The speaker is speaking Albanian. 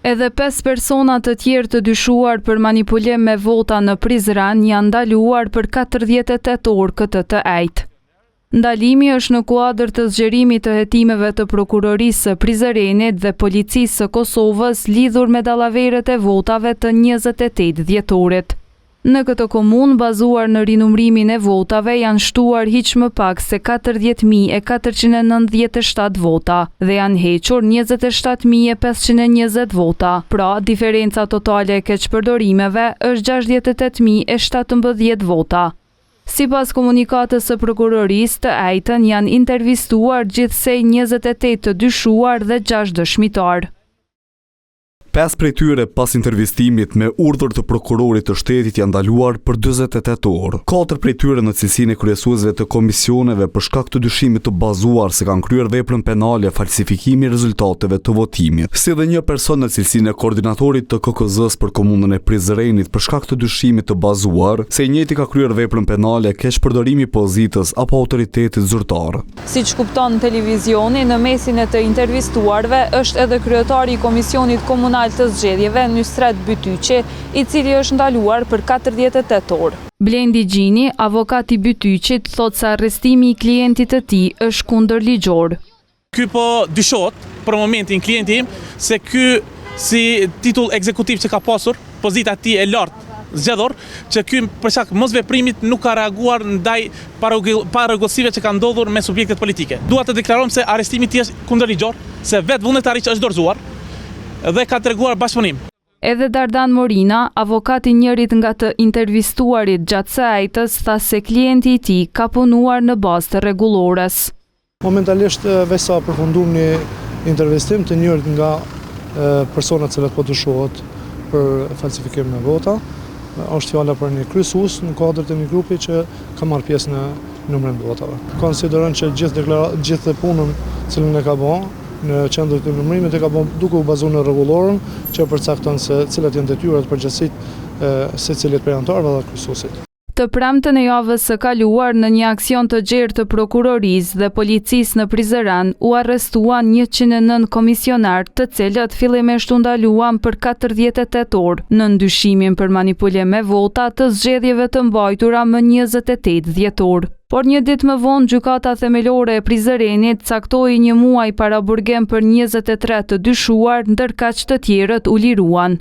Edhe 5 persona të tjerë të dyshuar për manipulim me vota në Prizren janë ndaluar për 48 orë këtë të ejtë. Ndalimi është në kuadër të zgjerimit të hetimeve të prokurorisë së Prizrenit dhe policisë së Kosovës lidhur me dallaveret e votave të 28 dhjetorit. Në këtë komunë, bazuar në rinumrimin e votave, janë shtuar hiq më pak se 40.497 vota dhe janë hequr 27.520 vota, pra diferenca totale e keqpërdorimeve është 68.017 vota. Sipas komunikatës së prokurorisë të Ejtën janë intervistuar gjithsej 28 të dyshuar dhe 6 dëshmitar. 5 prej tyre pas intervistimit me urdhër të prokurorit të shtetit janë ndaluar për 48 orë. 4 prej tyre në cilësinë e kryesuesve të komisioneve për shkak të dyshimit të bazuar se kanë kryer veprën penale falsifikimi i rezultateve të votimit, si dhe një person në cilësinë e koordinatorit të KKZ-s për komunën e Prizrenit për shkak të dyshimit të bazuar se i njëjti ka kryer veprën penale keqpërdorimi i pozitës apo autoritetit zyrtar. Siç kupton televizioni, në mesin e të intervistuarve është edhe kryetari i Komisionit Komunal të zgjedhjeve Nusret Bytyqi, i cili është ndaluar për 48 orë. Blendi Gjini, avokat i Bytyqit, thot se arrestimi i klientit të tij është kundërligjor. Ky po dyshohet për momentin klienti im se ky si titull ekzekutiv që ka pasur, pozita e tij e lartë zgjedhor, që ky për shkak mosveprimit nuk ka reaguar ndaj parregullsive që kanë ndodhur me subjektet politike. Dua të deklarojmë se arrestimi i tij është kundërligjor, se vetë vullnetari që është dorëzuar dhe ka treguar bashkëpunim. Edhe Dardan Morina, avokat i njërit nga të intervistuarit gjatë së ejtës, tha se klienti i tij ka punuar në bazë të rregullores. Momentalisht veç sa përfunduam një intervistim të njërit nga personat që po dyshohet për falsifikim në vota. Është fjala për një kryesues në kuadër të një grupi që ka marrë pjesë në numrin e votave. Konsideron që gjithë punën që e ka bërë në qendër të numërimit e ka bërë duke u bazuar në rregullorën që përcakton se cilat janë detyrat e përgjegjësitë secilit prej anëtarëve dhe kryesuesit. Të premtën e javës së kaluar në një aksion të gjerë të prokurorisë dhe policisë në Prizren u arrestuan 109 komisionar, të cilët fillimisht u ndaluan për 48 orë në ndyshimin për manipulim me vota të zgjedhjeve të mbajtura më 28 dhjetor. Por një ditë më vonë, gjykata themelore e Prizrenit caktoi një muaj paraburgim për 23 të dyshuar, ndërkaq të tjerët u liruan.